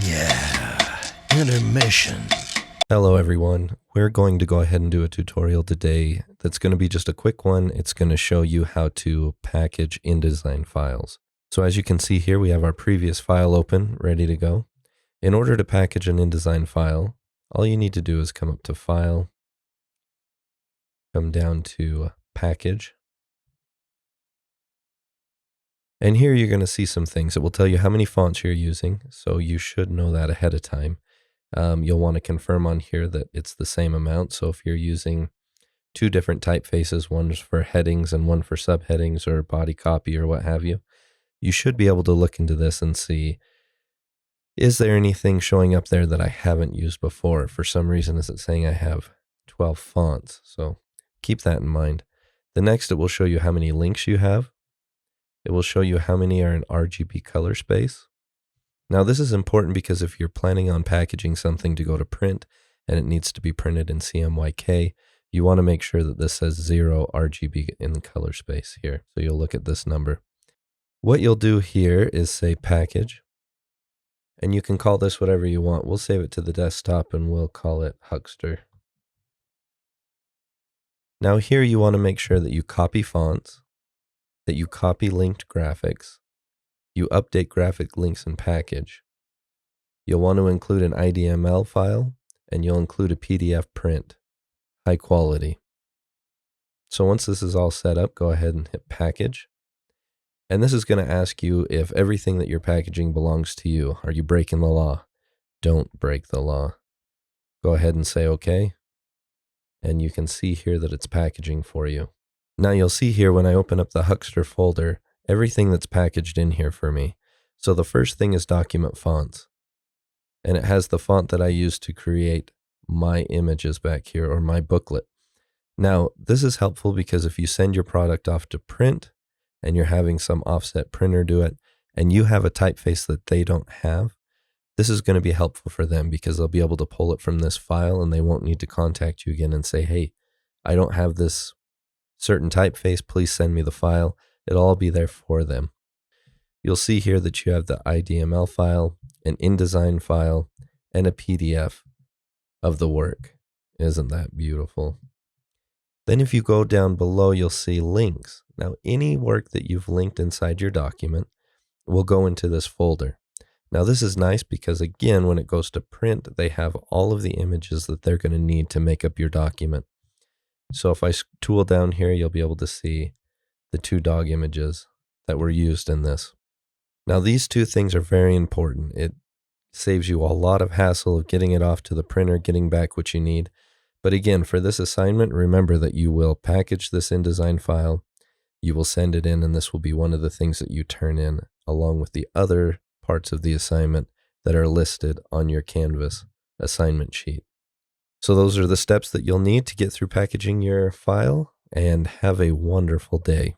Yeah, intermission. Hello everyone, we're going to go ahead and do a tutorial today that's going to be just a quick one. It's going to show you how to package InDesign files. So as you can see here, we have our previous file open, ready to go. In order to package an InDesign file, all you need to do is come up to File, come down to Package, and here you're going to see some things. It will tell you how many fonts you're using, so you should know that ahead of time. You'll want to confirm on here that it's the same amount. So if you're using two different typefaces, one for headings and one for subheadings or body copy or what have you, you should be able to look into this and see, is there anything showing up there that I haven't used before? For some reason, is it saying I have 12 fonts? So keep that in mind. The next, it will show you how many links you have. It will show you how many are in RGB color space. Now this is important because if you're planning on packaging something to go to print and it needs to be printed in CMYK, you want to make sure that this says 0 RGB in the color space here. So you'll look at this number. What you'll do here is say package, and you can call this whatever you want. We'll save it to the desktop and we'll call it Huckster. Now here you want to make sure that you copy fonts, that you copy linked graphics, you update graphic links in package. You'll want to include an IDML file, and you'll include a PDF print, high quality. So once this is all set up, go ahead and hit package. And this is going to ask you if everything that you're packaging belongs to you. Are you breaking the law? Don't break the law. Go ahead and say OK. And you can see here that it's packaging for you. Now you'll see here when I open up the Huckster folder, everything that's packaged in here for me. So the first thing is document fonts. And it has the font that I used to create my images back here, or my booklet. Now this is helpful because if you send your product off to print and you're having some offset printer do it and you have a typeface that they don't have, this is going to be helpful for them because they'll be able to pull it from this file and they won't need to contact you again and say, hey, I don't have this certain typeface, please send me the file. It'll all be there for them. You'll see here that you have the IDML file, an InDesign file, and a PDF of the work. Isn't that beautiful? Then if you go down below, you'll see links. Now, any work that you've linked inside your document will go into this folder. Now, this is nice because, again, when it goes to print, they have all of the images that they're going to need to make up your document. So if I tool down here, you'll be able to see the 2 dog images that were used in this. Now, these 2 things are very important. It saves you a lot of hassle of getting it off to the printer, getting back what you need. But again, for this assignment, remember that you will package this InDesign file, you will send it in, and this will be one of the things that you turn in along with the other parts of the assignment that are listed on your Canvas assignment sheet. So those are the steps that you'll need to get through packaging your file, and have a wonderful day.